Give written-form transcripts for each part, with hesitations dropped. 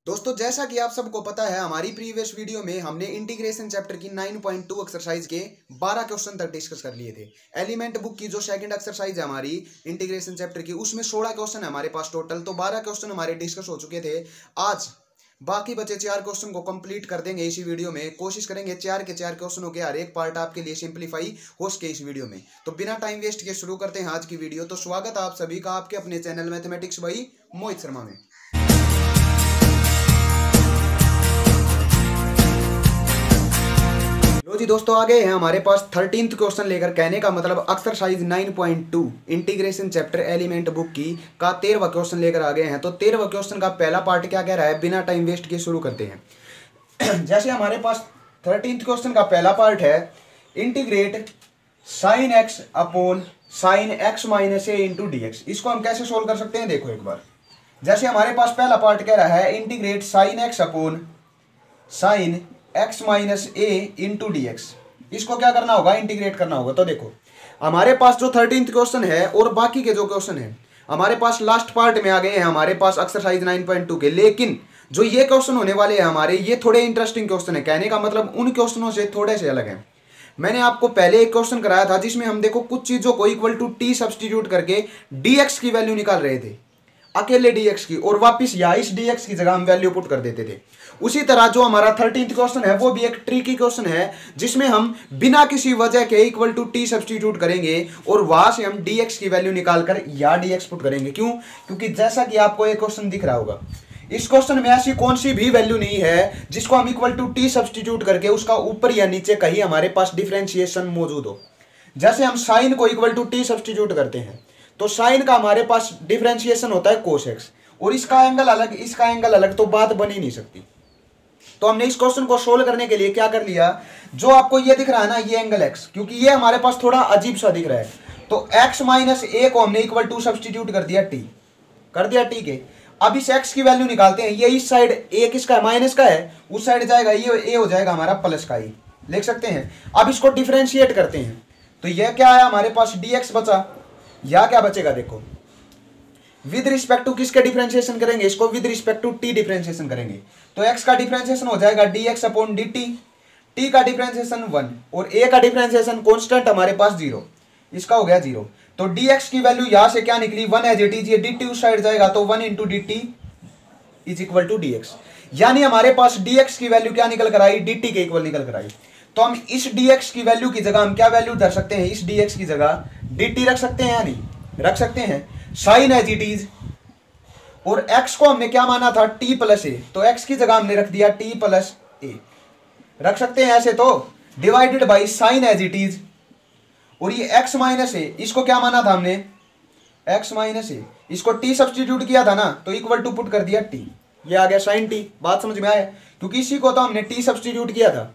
दोस्तों जैसा कि आप सबको पता है हमारी प्रीवियस वीडियो में हमने इंटीग्रेशन चैप्टर की 9.2 एक्सरसाइज के 12 क्वेश्चन तक डिस्कस कर लिए थे। एलिमेंट बुक की जो सेकंड एक्सरसाइज है हमारी इंटीग्रेशन चैप्टर की, उसमें 16 क्वेश्चन है हमारे पास टोटल। तो 12 क्वेश्चन हमारे डिस्कस हो चुके थे। आज बाकी बचे 4 क्वेश्चन को कंप्लीट कर देंगे इसी वीडियो में। कोशिश करेंगे 4 के 4 क्वेश्चनों के हर एक पार्ट आपके लिए सिंप्लीफाई हो सके इस वीडियो में। तो बिना टाइम वेस्ट किए शुरू करते हैं आज की वीडियो। तो स्वागत है आप सभी का आपके अपने channel mathematics by Mohit Sharma में। लो जी दोस्तों, आ गए हैं हमारे पास 13th क्वेश्चन लेकर। कहने का मतलब exercise 9.2 integration chapter element book की का 13वां क्वेश्चन लेकर आ गए हैं। तो 13वां क्वेश्चन का पहला पार्ट क्या कह रहा है, बिना टाइम वेस्ट किए शुरू करते हैं। जैसे हमारे पास 13th क्वेश्चन का पहला पार्ट है, integrate sine x upon sine X minus ए इंटू डी एक्स। इसको हम कैसे सोल्व कर सकते हैं, देखो एक बार। जैसे हमारे पास पहला पार्ट कह रहा है integrate sine x upon sine X minus ए इंटू डी एक्स। इसको क्या करना होगा, इंटीग्रेट करना होगा। तो देखो हमारे पास जो 13th क्वेश्चन है और बाकी के जो क्वेश्चन है हमारे पास लास्ट पार्ट में आ गए हैं हमारे पास एक्सरसाइज 9.2 के। लेकिन जो ये क्वेश्चन होने वाले हैं हमारे, ये थोड़े इंटरेस्टिंग क्वेश्चन है। कहने का मतलब उन क्वेश्चनों से थोड़े से अलग है। मैंने आपको पहले एक क्वेश्चन कराया था जिसमें हम देखो कुछ चीजों को इक्वल टू टी सब्सटीट्यूट करके dx की वैल्यू निकाल रहे थे, अकेले dx की, और वापस या इस dx की जगह हम वैल्यू पुट कर देते थे। उसी तरह जो हमारा 13th क्वेश्चन है वो भी एक ट्रिकी क्वेश्चन है जिसमें हम बिना किसी वजह के इक्वल टू टी सब्सटीट्यूट करेंगे और वहां से हम dx की वैल्यू निकालकर या dx पुट करेंगे। क्यों? क्योंकि जैसा कि आपको एक क्वेश्चन दिख रहा होगा, इस क्वेश्चन में ऐसी कौन सी भी वैल्यू नहीं है जिसको हम इक्वल टू टी सब्सटीट्यूट करके उसका ऊपर या नीचे कहीं हमारे पास डिफरेंशिएशन मौजूद हो। जैसे हम साइन को इक्वल टू टी सब्सटीट्यूट करते हैं तो साइन का हमारे पास डिफरेंशिएशन होता है कोस एक्स, और इसका एंगल अलग इसका एंगल अलग, तो बात बन ही नहीं सकती। तो हमने इस क्वेश्चन को सोल्व करने के लिए क्या कर लिया, जो आपको ये दिख रहा है ना, ये एंगल एक्स, क्योंकि ये हमारे पास थोड़ा अजीब सा दिख रहा है, तो एक्स माइनस ए को हमने इक्वल टू सब्सटीट्यूट कर दिया टी, कर दिया टी के। अब इस एक्स की वैल्यू निकालते हैं। ये इस साइड ए किसका है, माइनस का है, उस साइड जाएगा ये ए हो जाएगा हमारा प्लस का ही, लिख सकते हैं। अब इसको डिफरेंशिएट करते हैं तो यह क्या है हमारे पास, dx बचा। या क्या बचेगा, देखो विद रिस्पेक्ट टू किसके डिफरेंशिएशन करेंगे, इसको with respect to t differentiation करेंगे। तो x का डिफरेंशिएशन हो जाएगा dx अपॉन dt, t का डिफरेंशिएशन 1 और a का डिफरेंशिएशन कांस्टेंट हमारे पास 0, इसका हो गया 0। तो dx की वैल्यू यहां से क्या निकली, 1 एज इट इज, ये dt उस साइड जाएगा तो 1 into dt is equal to dx। यानी हमारे पास dx की वैल्यू क्या निकल कर आई, dt के इक्वल निकल कर आई। तो हम इस dx की वैल्यू की जगह हम क्या वैल्यू धर सकते हैं, इस dx की जगह dt रख सकते हैं या नहीं, रख सकते हैं। साइन एज इट इज, और x को हमने क्या माना था, t प्लस ए, तो x की जगह हमने रख दिया t प्लस ए, रख सकते हैं ऐसे। तो divided by sine as it is, और ये x माइनस ए, इसको क्या माना था हमने, x माइनस ए, इसको t सब्सटीट्यूट किया था ना, तो इक्वल टू पुट कर दिया t, ये आ गया साइन t। बात समझ में आया, क्योंकि इसी को तो हमने t सब्सटीट्यूट किया था।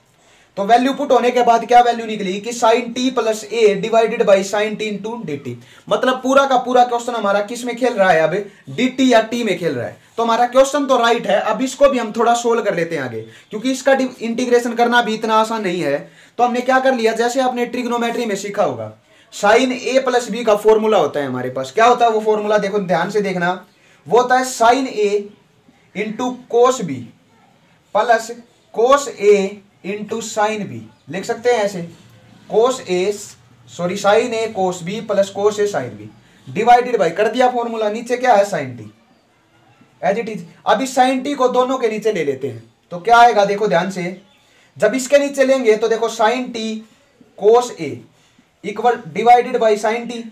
तो वैल्यू पुट होने के बाद क्या वैल्यू निकली कि sine t plus a divided by sine t into dt। मतलब पूरा का पूरा क्वेश्चन हमारा किस में खेल रहा है, अब dt या t में खेल रहा है। तो हमारा क्वेश्चन तो राइट है। अब इसको भी हम थोड़ा सोल्व कर लेते हैं आगे, क्योंकि इसका इंटीग्रेशन करना भी इतना आसान नहीं है। तो हमने क्या कर लिया, जैसे आपने ट्रिग्नोमेट्री में सीखा होगा, साइन ए प्लस बी का फॉर्मूला होता है हमारे पास। क्या होता है वो फॉर्मूला, देखो ध्यान से देखना, वो होता है साइन ए into cos B plus cos ए इंटू साइन बी, लिख सकते हैं ऐसे, sine A cos B plus cos A sine B divided by, कर दिया फॉर्मूला, नीचे क्या है sine T as it is. अब इस साइन टी को दोनों के नीचे ले लेते हैं तो क्या आएगा, देखो ध्यान से, जब इसके नीचे लेंगे तो देखो sine t cos a equal divided by sine t,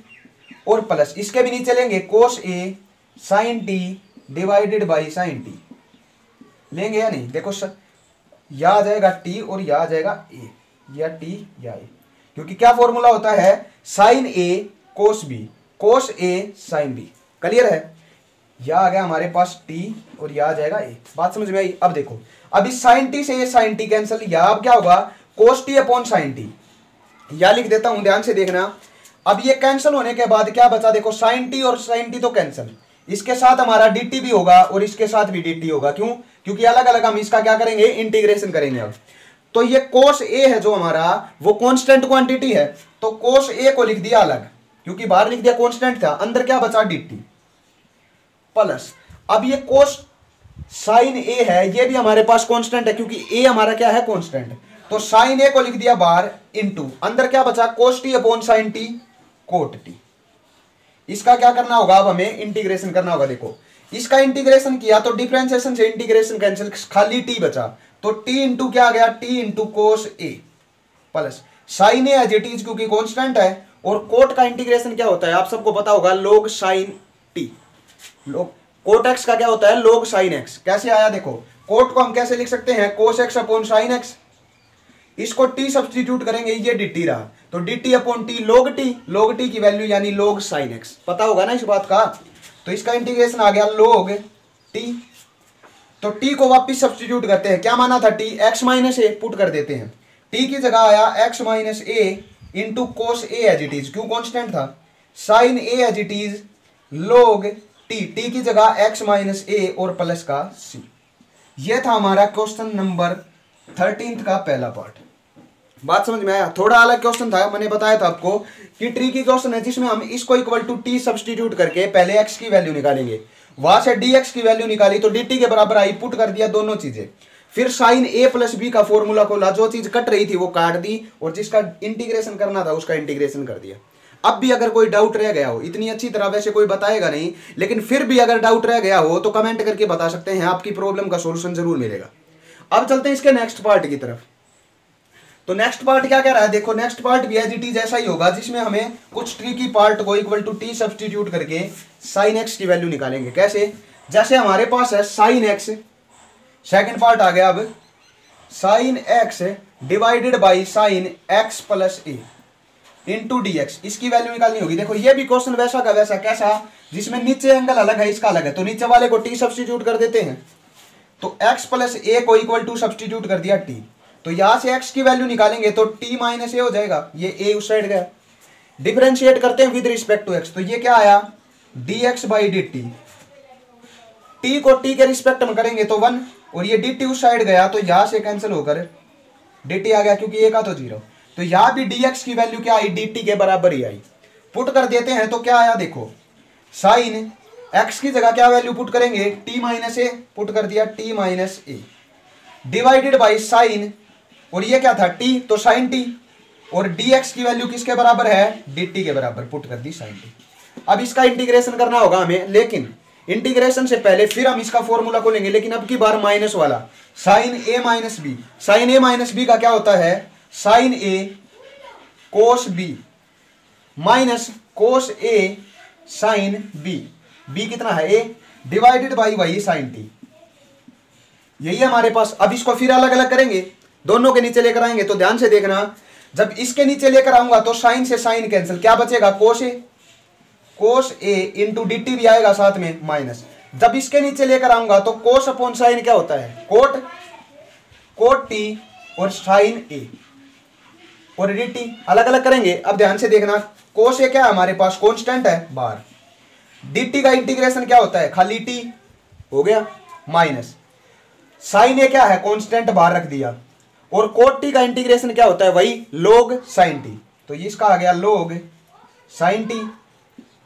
और प्लस इसके भी नीचे लेंगे cos A sine t divided by sine t, लेंगे या नहीं, देखो या आ जाएगा t और या आ जाएगा a, या t या a, क्योंकि क्या फॉर्मूला होता है, sine a cos b cos a sine b। Clear है, या आ गया हमारे पास t और या आ जाएगा a। बात समझ में आई। अब देखो, अब इस साइन t से ये साइन t कैंसिल, या अब क्या होगा, कोस t अपॉन साइन t, या लिख देता हूं, ध्यान से देखना। अब ये कैंसिल होने के बाद क्या बचा, देखो साइन t और साइन t तो कैंसिल, इसके साथ हमारा dt भी होगा और इसके साथ भी dt होगा। क्यों? क्योंकि अलग अलग हम इसका क्या करेंगे, इंटीग्रेशन करेंगे। अब तो ये कोस ए है जो हमारा, वो कांस्टेंट क्वांटिटी है, तो कोस ए को लिख दिया अलग, क्योंकि बाहर लिख दिया कांस्टेंट था, अंदर क्या बचा dt प्लस। अब ये कोस साइन ए है, ये भी हमारे पास कांस्टेंट है क्योंकि ए हमारा क्या है, कांस्टेंट। तो साइन ए को लिख दिया बाहर इनटू अंदर क्या बचा, cos t upon sine t cot t. इसका क्या करना होगा, अब हमें इंटीग्रेशन करना होगा। देखो इसका इंटीग्रेशन किया तो डिफरेंशिएशन से इंटीग्रेशन कैंसिल, खाली टी बचा। तो टी इंटू क्या आ गया, t into cos a plus sine a as it is क्योंकि कांस्टेंट है। और कोट का इंटीग्रेशन क्या होता है, आप सबको पता होगा, लोग साइन टी। लोग कोट एक्स का क्या होता है, लोग साइन एक्स। कैसे आया देखो, कोट को हम कैसे लिख सकते हैं, cos x upon sine X. इसको टी सब्स्टिट्यूट करेंगे, ये डी टी रहा, तो डी टी अपॉन टी लोग टी की वैल्यू यानी लोग साइन एक्स, पता होगा ना इस बात का। तो इसका इंटीग्रेशन आ गया लोग टी। तो टी को वापिस सब्स्टिट्यूट करते हैं, क्या माना था t, x minus a put कर देते हैं। टी की जगह आया x minus A into cos a as it is, क्यों कांस्टेंट था, sine a as it is log t, t की जगह एक्स माइनस ए और प्लस का सी। ये था हमारा क्वेश्चन नंबर 13 का पहला पार्ट। बात समझ में आया। थोड़ा अलग क्वेश्चन था, मैंने बताया था आपको कि ट्रिकी क्वेश्चन है जिसमें हम इसको इक्वल टू टी सब्स्टिट्यूट करके पहले एक्स की वैल्यू निकालेंगे, वहां से डी एक्स की वैल्यू निकाली तो डी टी के बराबर आई, पुट कर दिया दोनों चीजें, फिर साइन ए प्लस बी का फॉर्मूला खोला, जो चीज कट रही थी वो काट दी और जिसका इंटीग्रेशन करना था उसका इंटीग्रेशन कर दिया। अब भी अगर कोई डाउट रह गया हो, इतनी अच्छी तरह वैसे कोई बताएगा नहीं, लेकिन फिर भी अगर डाउट रह गया हो तो कमेंट करके बता सकते हैं, आपकी प्रॉब्लम का सोल्यूशन जरूर मिलेगा। अब चलते हैं इसके नेक्स्ट पार्ट की तरफ। तो नेक्स्ट पार्ट क्या कह रहा है, देखो नेक्स्ट पार्ट भी एज इट इज ऐसा ही होगा, जिसमें हमें कुछ ट्रिकी पार्ट को इक्वल टू टी सब्स्टिट्यूट करके साइन एक्स की वैल्यू निकालेंगे। कैसे, जैसे हमारे पास है साइन एक्स, सेकेंड पार्ट आ गया अब sine x divided by sine x plus A into D x, इसकी वैल्यू निकालनी होगी। देखो ये भी क्वेश्चन वैसा का वैसा, कैसा, जिसमें नीचे एंगल अलग है इसका अलग है, तो नीचे वाले को टी सब्स्टिट्यूट कर देते हैं, तो x प्लस ए को इक्वल टू सब्स्टिट्यूट कर दिया टी, तो यहां से x की वैल्यू निकालेंगे तो t माइनस ए हो जाएगा, ये a उस साइड गया। डिफरेंशिएट करते हैं विद रिस्पेक्ट टू x, तो ये क्या आया, dx by D T, t को t के रिस्पेक्ट में करेंगे तो 1, और ये dt उस साइड गया तो यहां से कैंसिल होकर dt आ गया, क्योंकि a का तो 0, तो यहां भी dx की वैल्यू क्या आई, dt के बराबर ही आई। पुट कर देते हैं तो क्या आया, देखो साइन x की जगह क्या वैल्यू पुट करेंगे, t माइनस ए, पुट कर दिया t minus A divided by sign, और ये क्या था t, तो साइन t, और dx की वैल्यू किसके बराबर है, dt के बराबर, पुट कर दी साइन t। अब इसका इंटीग्रेशन करना होगा हमें, लेकिन इंटीग्रेशन से पहले फिर हम इसका फॉर्मूला को लेंगे, लेकिन अब की बार माइनस वाला, साइन ए माइनस बी। साइन ए माइनस बी का क्या होता है, sine A cos B minus cos A sine b, B कितना है ए, डिवाइडेड बाई वही साइन टी, यही है हमारे पास। अब इसको फिर अलग अलग करेंगे, दोनों के नीचे लेकर आएंगे, तो ध्यान से देखना, जब इसके नीचे लेकर आऊंगा तो साइन से साइन कैंसिल, क्या बचेगा, कोस ए इंटू डी टी भी आएगा साथ में माइनस। जब इसके नीचे लेकर आऊंगा तो कोस अपॉन साइन क्या होता है, कोट टी और साइन ए और डी टी, अलग अलग करेंगे। अब ध्यान से देखना, कोस ए क्या है हमारे पास, कांस्टेंट है बाहर, dt का इंटीग्रेशन क्या होता है, खाली t हो गया, माइनस साइन ए क्या है, कांस्टेंट बाहर रख दिया, और कोट t का इंटीग्रेशन क्या होता है, वही लोग साइन t, तो इसका आ गया लोग साइन t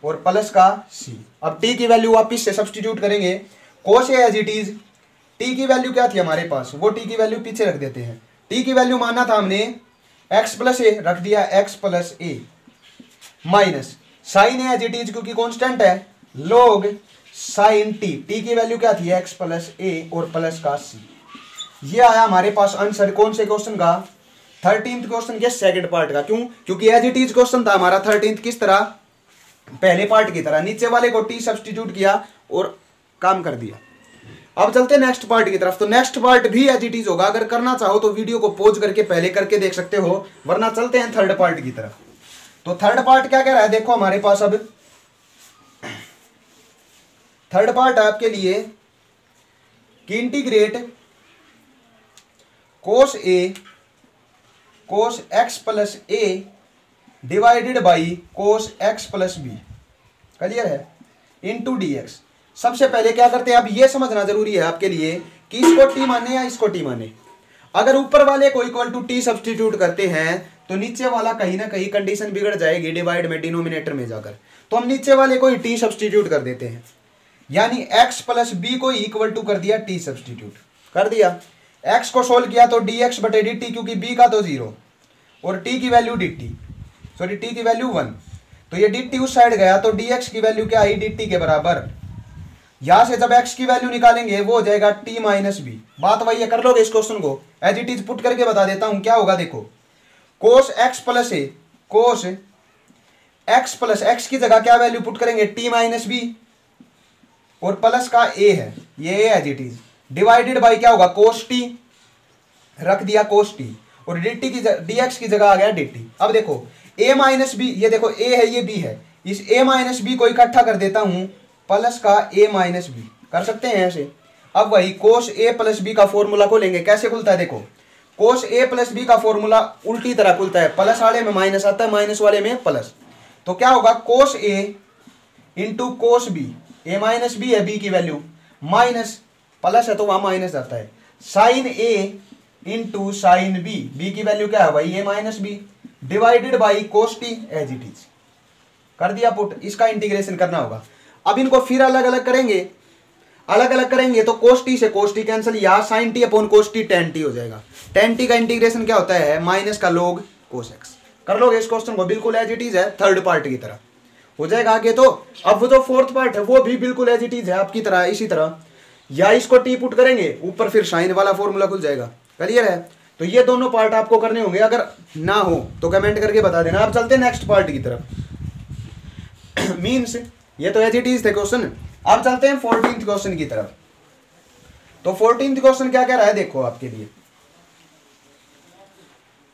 और प्लस का c। अब t की वैल्यू वापिस से सब्स्टिट्यूट करेंगे, कोस a as it is, t की वैल्यू क्या थी हमारे पास, वो t की वैल्यू पीछे रख देते हैं, t की वैल्यू माना था हमने x प्लस ए, रख दिया x plus a minus sine a as it is क्योंकि कांस्टेंट है, लोग साइन टी, टी की वैल्यू क्या थी, x प्लस ए और प्लस का c। ये आया हमारे पास आंसर कौन से क्वेश्चन का, 13th क्वेश्चन के सेकंड पार्ट का। क्यों, क्योंकि एज इट इज क्वेश्चन था हमारा 13th, किस तरह, पहले पार्ट की तरह, नीचे वाले को टी सब्स्टिट्यूट किया और काम कर दिया। अब चलते हैं नेक्स्ट पार्ट की तरफ। तो नेक्स्ट पार्ट भी एज इट इज होगा, अगर करना चाहो तो वीडियो को पॉज करके पहले करके देख सकते हो, वरना चलते हैं थर्ड पार्ट की तरफ। तो थर्ड पार्ट क्या कह रहा है, देखो हमारे पास अब थर्ड पार्ट है आपके लिए कि integrate cos a cos x plus a divided by cos x plus b, clear है, इनटू डी एक्स। सबसे पहले क्या करते हैं, अब ये समझना जरूरी है आपके लिए कि इसको टी माने या इसको टी माने। अगर ऊपर वाले को इक्वल टू टी सब्स्टिट्यूट करते हैं तो नीचे वाला कहीं ना कहीं कंडीशन बिगड़ जाएगी डिवाइड में, डिनोमिनेटर में जाकर, तो हम नीचे वाले को ही टी सब्स्टिट्यूट कर देते हैं। यानी x प्लस बी को इक्वल टू कर दिया t सब्सटीट्यूट कर दिया। x को सोल्व किया तो dx बटे dt, क्योंकि b का तो 0 और t की वैल्यू dt, सॉरी t की वैल्यू 1, तो ये dt उस साइड गया तो dx की वैल्यू क्या आई dt के बराबर। यहां से जब x की वैल्यू निकालेंगे वो हो जाएगा t माइनस बी। बात वही है, कर लोगे इस क्वेश्चन को एज इट इज पुट करके बता देता हूं क्या होगा। देखो कोस x प्लस ए, कोस x प्लस x की जगह क्या वैल्यू पुट करेंगे t माइनस बी, और प्लस का a है, ये as it is, divided by क्या होगा कोस t, रख दिया कोस t, और dt की dx की जगह आ गया dt। अब देखो a माइनस बी, ये देखो a है ये b है, इस a माइनस बी को इकट्ठा कर देता हूं प्लस का a माइनस बी, कर सकते हैं ऐसे। अब वही कोस a प्लस बी का फॉर्मूला खोलेंगे, कैसे खुलता है देखो, कोस a प्लस बी का फॉर्मूला उल्टी तरह खुलता है, प्लस वाले में माइनस आता है, माइनस वाले में प्लस, तो क्या होगा cos a into cos b, a minus b है b की वैल्यू, माइनस प्लस है तो वहां माइनस आता है, sine a into sine b, b की वैल्यू क्या है भाई a minus b, divided by cos t as it is, कर दिया पुट। इसका इंटीग्रेशन करना होगा। अब इनको फिर अलग अलग करेंगे, अलग अलग करेंगे तो कोस टी से कोस टी कैंसिल, या sine t upon cos t tan t हो जाएगा। टेन टी का इंटीग्रेशन क्या होता है माइनस का लोग कोस एक्स। कर लोगे इस क्वेश्चन को, बिल्कुल एज इट इज है, थर्ड पार्ट की तरह हो जाएगा आगे। तो अब वो जो फोर्थ पार्ट है वो भी बिल्कुल एज इट इज है आपकी तरह, इसी तरह, या इसको टी पुट करेंगे ऊपर फिर साइन वाला फॉर्मूला खुल जाएगा। क्लियर है? तो ये दोनों पार्ट आपको करने होंगे, अगर ना हो तो कमेंट करके बता देना। अब चलते हैं नेक्स्ट पार्ट की तरफ। मीन्स ये तो एज इट इज थे क्वेश्चन, अब चलते हैं 14th क्वेश्चन की तरफ। तो 14th क्वेश्चन क्या कह रहा है देखो आपके लिए,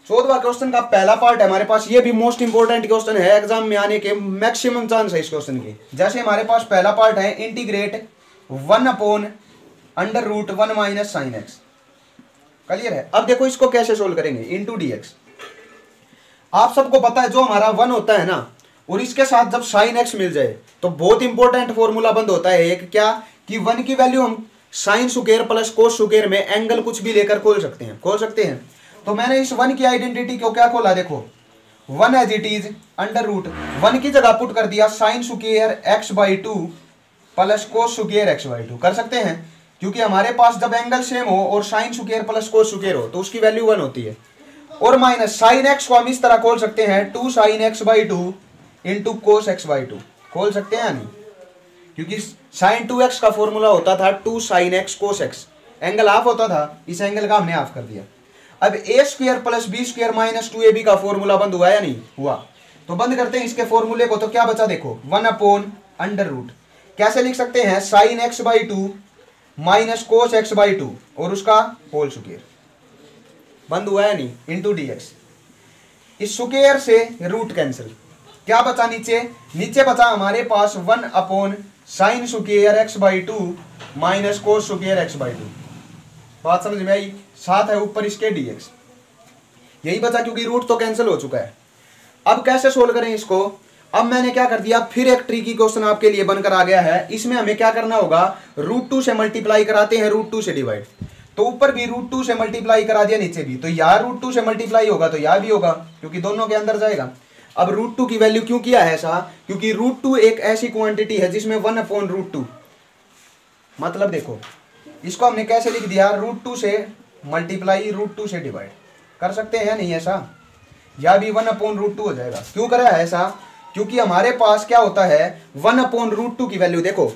14वां क्वेश्चन का पहला पार्ट है हमारे पास, ये भी मोस्ट इंपोर्टेंट क्वेश्चन है, एग्जाम में आने के मैक्सिमम चांस है इस क्वेश्चन के। जैसे हमारे पास पहला पार्ट है integrate 1 upon under root 1 minus sine x. Clear है? अब देखो इसको कैसे सोल्व करेंगे, इंटू डी एक्स। आप सबको पता है जो हमारा 1 होता है ना, और इसके साथ जब साइन एक्स मिल जाए तो बहुत इंपॉर्टेंट फॉर्मूला बंद होता है एक, क्या कि 1 की वैल्यू हम sine square plus cos square में एंगल कुछ भी लेकर खोल सकते हैं। तो मैंने इस 1 की आइडेंटिटी को क्या खोला, देखो 1 as it is under root 1 की जगह पुट कर दिया sine square x by 2 plus cos square x by 2। कर सकते हैं, क्योंकि हमारे पास जब एंगल सेम हो और sine square plus cos square हो तो उसकी वैल्यू 1 होती है। और माइनस साइन एक्स को हम इस तरह खोल सकते हैं 2 sine x by 2 into cos x by 2, खोल सकते हैं नहीं, क्योंकि साइन 2x का फॉर्मूला होता था 2 sine x cos x, angle half होता था, इस एंगल का हमने हाफ कर दिया। अब a square plus B square minus 2ab का फॉर्मूला बंद हुआ या नहीं हुआ, तो बंद करते हैं इसके फॉर्मूले को। तो क्या बचा देखो 1 अपॉन अंडर रूट, कैसे लिख सकते हैं sine x by 2 minus cos x by 2 और उसका होल स्क्वायर, बंद हुआ है नहीं, इंटू डी एक्स। इस स्क्वायर से रूट कैंसिल, क्या बचा नीचे बचा हमारे पास 1 upon sign square x by 2 minus cos square x by 2। बात समझ में आई? साथ है ऊपर इसके dx, यही बचा क्योंकि रूट तो कैंसिल हो चुका है। अब कैसे सोल्व करें इसको, अब मैंने क्या कर दिया, फिर एक ट्रिकी क्वेश्चन आपके लिए बनकर आ गया है। इसमें हमें क्या करना होगा, √2 से मल्टीप्लाई कराते हैं, √2 से डिवाइड, तो ऊपर भी √2 से मल्टीप्लाई करा दिया, नीचे भी, तो यहाँ √2 से मल्टीप्लाई होगा तो यहाँ भी होगा, क्योंकि दोनों के अंदर जाएगा। अब √2 की वैल्यू क्यों किया है ऐसा, क्योंकि √2 एक ऐसी क्वांटिटी है जिसमें 1 अपॉन √2, मतलब देखो इसको हमने कैसे लिख दिया, √2 से मल्टीप्लाई √2 से डिवाइड, कर सकते हैं नहीं ऐसा, या भी 1 अपॉन √2 हो जाएगा। क्यों करा है ऐसा, क्योंकि हमारे पास क्या होता है 1 अपॉन √2 की वैल्यू, देखो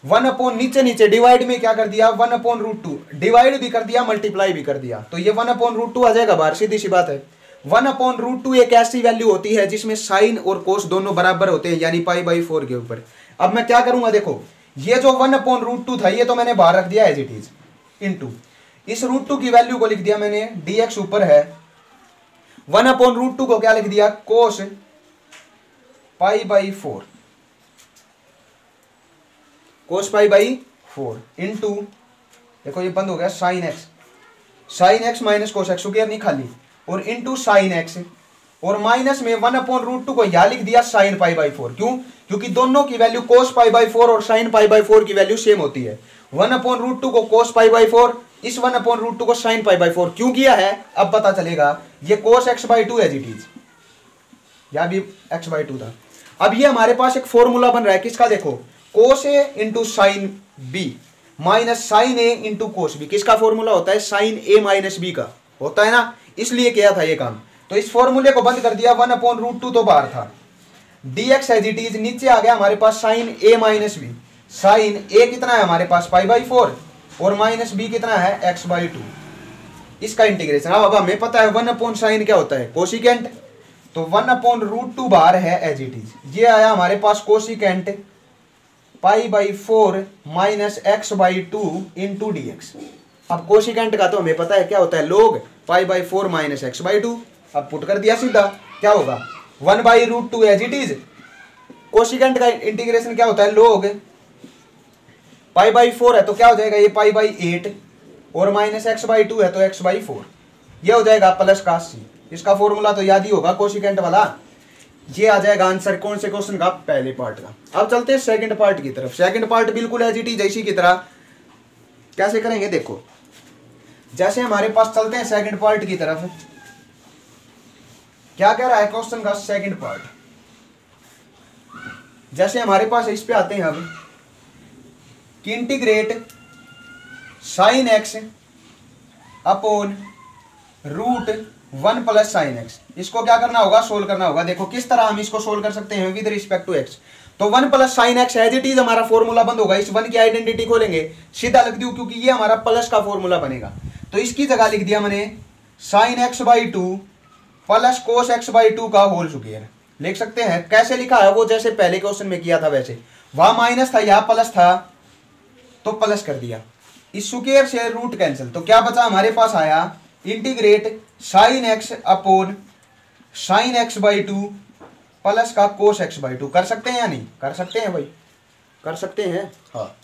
1 अपॉन नीचे डिवाइड में क्या कर दिया 1 अपॉन √2, डिवाइड भी कर दिया मल्टीप्लाई भी कर दिया, तो ये 1 अपॉन √2 आ जाएगा बाहर, सीधी सी बात है। 1 अपॉन √2 एक ऐसी वैल्यू होती है जिसमें साइन और कोस दोनों बराबर होते हैं, यानी π/4 के ऊपर। अब मैं क्या करूंगा, देखो ये जो 1 अपॉन √2 था ये तो मैंने बाहर रख दिया एज इट इज, इंटू इस √2 की वैल्यू को लिख दिया मैंने dx ऊपर है, 1 अपॉन √2 को क्या लिख दिया कोस π/4, कोस π/4 इंटू, देखो ये बंद हो गया sign X minus cos x, square नहीं खाली, और इंटू साइन एक्स, और माइनस में 1 अपॉन √2 को यहां लिख दिया साइन π/4। क्यों? क्योंकि दोनों की वैल्यू कोस π/4 और साइन π/4 की वैल्यू सेम होती है। 1 अपॉन √2 को कोस π/4, इस 1 अपॉन √2 को साइन π/4 क्यों किया है अब पता चलेगा। ये कोस x/2 एज इट इज, या भी x/2 था। अब ये हमारे पास एक फॉर्मूला बन रहा है किसका, देखो कोस ए into sine b minus sine ए इंटू कोस बी। किसका फॉर्मूला होता है? साइन ए माइनस बी का होता है ना, इसलिए किया था ये काम। तो इस फॉर्मूले को बंद कर दिया, 1/√2 तो बाहर था, dx एज इट इज, नीचे आ गया हमारे पास साइन ए माइनस बी। साइन ए कितना है हमारे पास π/4 और माइनस बी कितना है x/2। इसका इंटीग्रेशन अब हमें पता है 1/sin क्या होता है? कोसिकेंट। तो 1/√2 बाहर है एज इट इज। ये आया हमारे पास cosecant π/4 minus x/2 into dx। अब कोसिकेंट का तो हमें पता है क्या होता है? log π/4 minus x/2। अब पुट कर दिया सीधा, क्या होगा? 1/√2 एज इट इज। कोसिकेंट का इंटीग्रेशन क्या होता है? log π/4 है तो क्या हो जाएगा? ये π/8 और माइनस x/2 है तो x/4। ये हो जाएगा प्लस का c। इसका फॉर्मूला तो याद ही होगा कोसिकेंट वाला। ये आ जाएगा आंसर कौन से क्वेश्चन का? पहले पार्ट का। अब चलते हैं सेकंड पार्ट की तरफ। सेकंड पार्ट बिल्कुल एज इट इज इसी की तरह। कैसे करेंगे देखो, जैसे हमारे पास चलते हैं सेकंड पार्ट की तरफ। क्या कह रहा है क्वेश्चन का सेकंड पार्ट? जैसे हमारे पास इस पे आते हैं अब कि integrate sine x upon √1 plus sine X. इसको क्या करना होगा? सोल्व करना होगा। देखो किस तरह हम इसको सोल्व कर सकते हैं विद रिस्पेक्ट टू एक्स। तो 1 plus sine x as it is हमारा फॉर्मूला बंद होगा। इस 1 की आइडेंटिटी खोलेंगे, सीधा लिख दूं क्योंकि ये हमारा प्लस का फॉर्मूला बनेगा। तो इसकी जगह लिख दिया मैंने sign x/2 plus cos x/2 का होल स्क्वायर। लिख सकते हैं। कैसे लिखा है? वो जैसे पहले क्वेश्चन में किया था वैसे। वहां माइनस था, यहां प्लस था तो प्लस कर दिया। इस स्क्वायर से रूट कैंसिल, तो क्या बचा हमारे पास? आया integrate sine x upon sign x/2 plus का कोस x/2। कर सकते हैं या नहीं? कर सकते हैं भाई, कर सकते हैं। हाँ,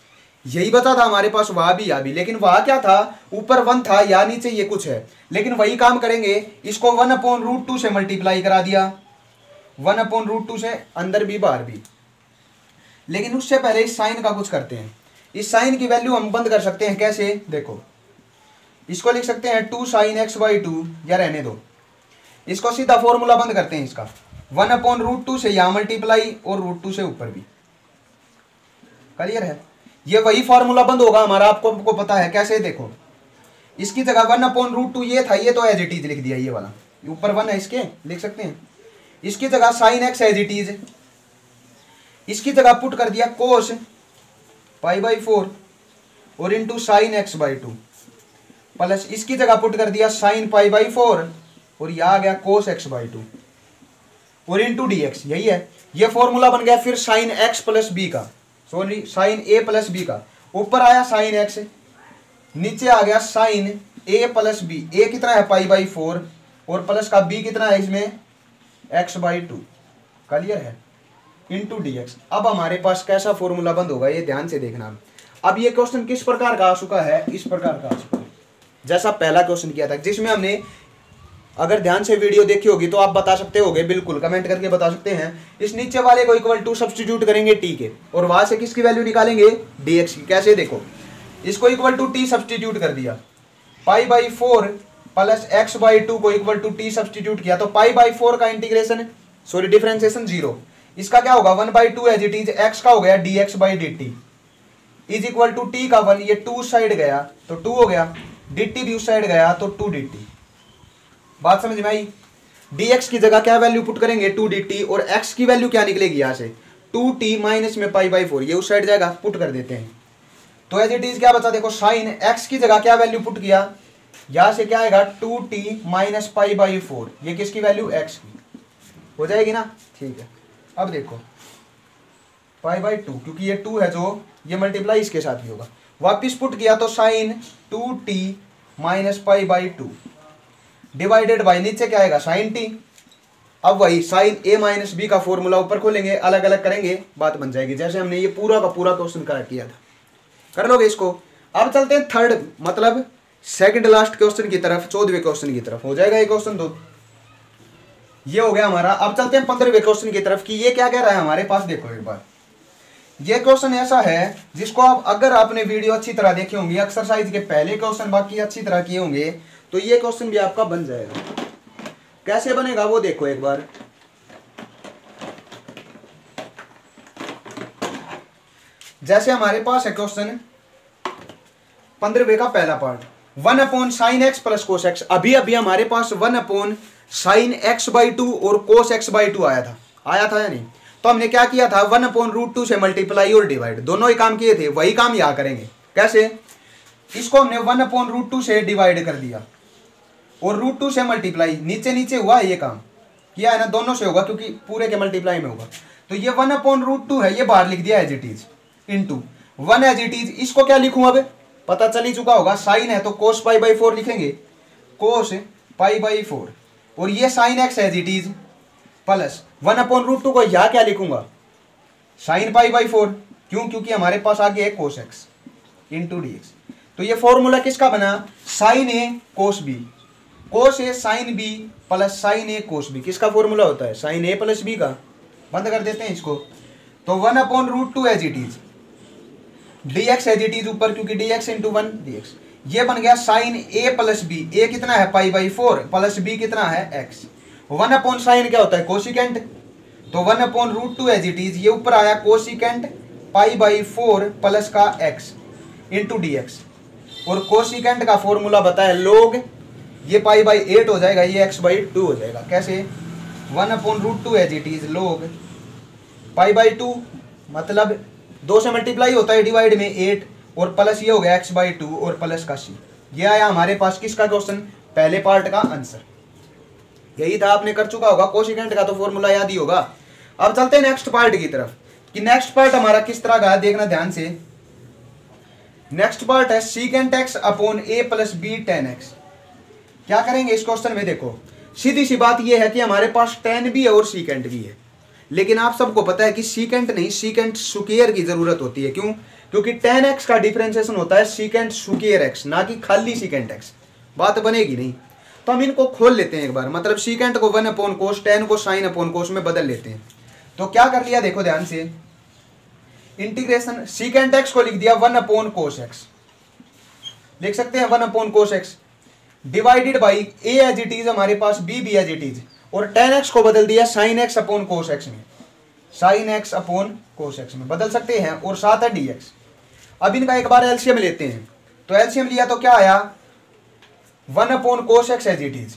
यही बचा था हमारे पास, वहां भी या भी। लेकिन वहां क्या था? ऊपर 1 था, या नीचे ये कुछ है। लेकिन वही काम करेंगे, इसको 1/√2 से मल्टीप्लाई करा दिया। 1/√2 से अंदर भी बाहर भी। लेकिन उससे पहले इस साइन का कुछ करते हैं। इस साइन की वैल्यू हम बंद कर सकते हैं। कैसे? देखो, इसको लिख सकते हैं 2 sin x/2, या रहने दो, इसको सीधा फॉर्मूला बंद करते हैं इसका। 1/√2 से यहां मल्टीप्लाई और √2 से ऊपर भी। क्लियर है? ये वही फॉर्मूला बंद होगा हमारा, आपको पता है कैसे। देखो, इसकी जगह 1/√2 ये था, ये तो एज इट इज लिख दिया। ये वाला ऊपर 1 है, इसके लिख सकते हैं। इसकी जगह sine x as it is, इसकी जगह पुट कर दिया कोस π/4 और इंटू साइन x/2 प्लस इसकी जगह पुट कर दिया साइन π/4 और यह आ गया कोस x/2 और इंटू dx। यही है, ये फॉर्मूला बन गया फिर साइन x प्लस बी का, sorry sine a plus b का। ऊपर आया साइन x, नीचे आ गया sine a plus b. a कितना है? π/4 और प्लस का b कितना है इसमें? x/2। क्लियर है? Into dx। अब हमारे पास कैसा फॉर्मूला बंद होगा ये ध्यान से देखना। अब ये क्वेश्चन किस प्रकार का आ चुका है? इस प्रकार का आ चुका है जैसा पहला क्वेश्चन किया था, जिसमें हमने, अगर ध्यान से वीडियो देखी होगी तो आप बता सकते होगे, बिल्कुल कमेंट करके बता सकते हैं। इस नीचे वाले को इक्वल टू सब्स्टिट्यूट करेंगे t के, और वहां से किसकी वैल्यू निकालेंगे? dx की। कैसे? देखो, इसको इक्वल टू t सब्स्टिट्यूट कर दिया, π/4 प्लस x/2 को इक्वल टू t सब्स्टिट्यूट किया तो π/4 का इंटीग्रेशन, सॉरी डिफरेंशिएशन 0। इसका क्या होगा? 1/2 एज इट इज, x का हो गया dx/dt is equal to t का 1, ये 2 साइड गया तो 2 हो गया, dt भी उस साइड गया तो 2 dt। बात समझ में आई? dx की जगह क्या वैल्यू पुट करेंगे? 2 dt, और x की वैल्यू क्या निकलेगी यहाँ से? 2t माइनस में π/4, ये उस साइड जाएगा, पुट कर देते हैं। तो एज इट इज क्या बचा? देखो, साइन x की जगह क्या वैल्यू पुट किया? यहाँ से क्या आएगा? 2t माइनस π/4, ये किसकी वैल्यू? x की हो जाएगी ना? ठीक है। अब देखो π/2, क्योंकि ये 2 है जो, ये मल्टीप्लाई इसके साथ भी होगा। वापिस पुट किया तो sign 2t minus π/2 divided by नीचे क्या आएगा? Sine t। अब वही साइन a माइनस बी का फॉर्मूला ऊपर खोलेंगे, अलग अलग करेंगे, बात बन जाएगी। जैसे हमने ये पूरा का पूरा क्वेश्चन किया था, कर लोगे इसको। अब चलते हैं थर्ड, मतलब सेकंड लास्ट क्वेश्चन की तरफ, 14वें क्वेश्चन की तरफ। हो जाएगा ये क्वेश्चन तो ये हो गया हमारा। अब चलते हैं 15वें क्वेश्चन की तरफ कि ये क्या कह रहा है हमारे पास। देखो एक बार, ये क्वेश्चन ऐसा है जिसको आप, अगर आपने वीडियो अच्छी तरह देखी होंगी, एक्सरसाइज के पहले क्वेश्चन बाकी अच्छी तरह किए होंगे, तो ये क्वेश्चन भी आपका बन जाएगा। कैसे बनेगा वो देखो एक बार। जैसे हमारे पास है क्वेश्चन 15वें का पहला part 1 upon sine x plus cos x. अभी अभी हमारे पास 1 अपॉन साइन एक्स बाई 2 और कोस एक्स बाई 2 आया था या नहीं। तो हमने क्या किया था 1 अपॉन रूट 2 से मल्टीप्लाई और डिवाइड दोनों ही काम किए थे, वही काम यहाँ करेंगे। कैसे? इसको हमने 1 अपॉन रूट 2 से डिवाइड कर दिया और रूट 2 से मल्टीप्लाई, नीचे नीचे हुआ है ये काम किया है ना, दोनों से होगा क्योंकि पूरे के मल्टीप्लाई में होगा। तो ये 1 अपॉन रूट 2 है, ये बाहर लिख दिया as it is into 1 as it is. इसको क्या लिखूं अब पता चल ही चुका होगा, साइन है तो कोस पाई बाई 4 लिखेंगे, कोस पाई बाई 4, और ये sine x as it is plus 1 upon root 2 को यहाँ क्या लिखूंगा साइन पाई बाई 4। क्यों? क्योंकि हमारे पास आगे है cos x into D x. तो ये फॉर्मूला किसका बना? Sign A cos B, cos A sine B plus sine A cos b. किसका फॉर्मूला होता है? साइन ए प्लस बी का। बंद कर देते हैं इसको। तो 1 upon root 2 as it is, d x as it is ऊपर क्योंकि d x into 1 d x. ये बन गया sine a plus b, a कितना है पाई बाई 4 प्लस बी कितना है एक्स। 1 अपॉन साइन क्या होता है? कोसिकेंट। तो 1 upon root 2 as it is, ये ऊपर आया कोसिकेंट पाई बाई 4 प्लस का एक्स इंटू डी एक्स, और कोसिकेंट का फॉर्मूला बताया लोग, ये पाई बाई 8 हो जाएगा, ये एक्स बाई 2 हो जाएगा। कैसे? 1 upon root 2 as it is log pi by 2, मतलब 2 से मल्टीप्लाई होता है डिवाइड में 8, और प्लस ये हो गया एक्स बाई 2 और प्लस का सी। ये आया हमारे पास किसका क्वेश्चन? पहले पार्ट का आंसर। यही था, आपने कर चुका होगा, कोसिकेंट का तो फॉर्मूला याद ही होगा। अब चलते हैं नेक्स्ट पार्ट की तरफ कि नेक्स्ट पार्ट हमारा किस तरह का है, देखना ध्यान से। नेक्स्ट पार्ट है सीकेंट एक्स अपॉन ए प्लस बी टेन एक्स। क्या करेंगे इस क्वेश्चन में? देखो सीधी सी बात यह है कि हमारे पास टेन भी है और सीकेंट भी है, लेकिन आप सबको पता है कि सीकेंट नहीं, सीकेंट स्क्वायर की जरूरत होती है। क्यों? क्योंकि टेन एक्स का डिफरेंशिएशन होता है सीकेंट स्क्वायर एक्स, ना कि खाली सीकेंट एक्स। बात बनेगी नहीं। तो हम इनको खोल लेते हैं एक बार, मतलब सीकेंट को 1 अपॉन कोस, टेन को साइन अपॉन कोस में बदल लेते हैं। तो क्या कर लिया देखो ध्यान से, इंटीग्रेशन सीकेंट एक्स को लिख दिया 1 अपॉन कोस एक्स, लिख सकते हैं 1 upon cos x, divided by a as it is, हमारे पास बी भी एज इट इज, और टेन एक्स को बदल दिया sine x upon cos x में, sine x upon cos x में बदल सकते हैं, और साथ है डी एक्स। अब इनका एक बार एलसीएम लेते हैं। तो एलसीएम लिया तो क्या आया 1 upon cos x as it is.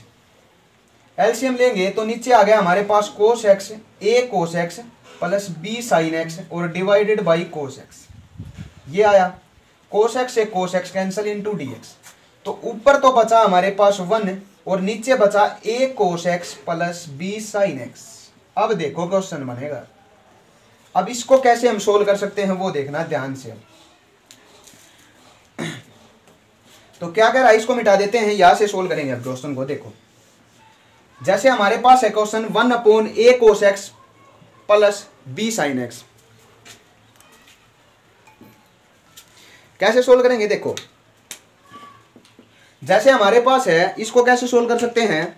LCM लेंगे तो नीचे आ गया हमारे पास cos x, a cos x plus b sine x और डिवाइडेड बाई कोस एक्स। ये आया कोस एक्स से cos x cancel into D x. तो ऊपर तो बचा हमारे पास 1 और नीचे बचा a cos x plus b sine x. अब देखो क्वेश्चन बनेगा। अब इसको कैसे हम सोल्व कर सकते हैं वो देखना ध्यान से। तो क्या कह रहा है, इसको मिटा देते हैं, यहां से सोल्व करेंगे अब क्वेश्चन को। देखो जैसे हमारे पास है question 1 upon a cos x plus b sine x. कैसे सोल्व करेंगे? देखो जैसे हमारे पास है, इसको कैसे सोल्व कर सकते हैं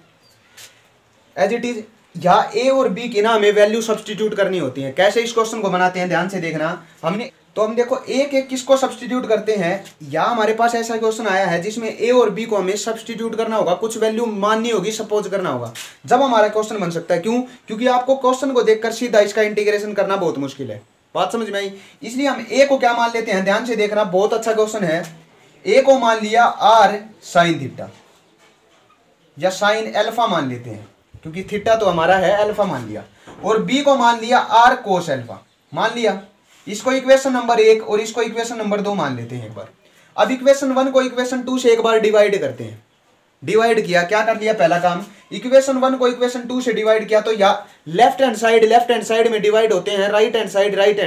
एज इट इज। यहाँ ए और बी की ना हमें वैल्यू सब्सटीट्यूट करनी होती है। कैसे इस क्वेश्चन को बनाते हैं ध्यान से देखना। हम देखो ए के किसको सब्सटीट्यूट करते हैं, या हमारे पास ऐसा क्वेश्चन आया है जिसमें ए और बी को हमें सब्सटीट्यूट करना होगा, कुछ वैल्यू माननी होगी, सपोज करना होगा, जब हमारा क्वेश्चन बन सकता है। क्यों? क्योंकि आपको क्वेश्चन को देखकर सीधा इसका इंटीग्रेशन करना बहुत मुश्किल है। बात समझ में आई? इसलिए हम ए को क्या मान लेते हैं, ध्यान से देखना, बहुत अच्छा क्वेश्चन है। ए को मान लिया आर साइन थीटा या साइन एल्फा मान लेते हैं, क्योंकि थीटा तो हमारा है, एल्फा मान लिया, और बी को मान लिया आर कोस एल्फा मान लिया। इसको इक्वेशन नंबर 1 और इसको इक्वेशन नंबर 2 मान लेते हैं एक बार। अब इक्वेशन 1 को इक्वेशन 2 से एक बार डिवाइड करते हैं। डिवाइड किया, क्या कर लिया पहला काम, इक्वेशन 1 को इक्वेशन 2 से डिवाइड किया, तो या लेफ्ट हैंड साइड में डिवाइड होते हैं, राइट हैंड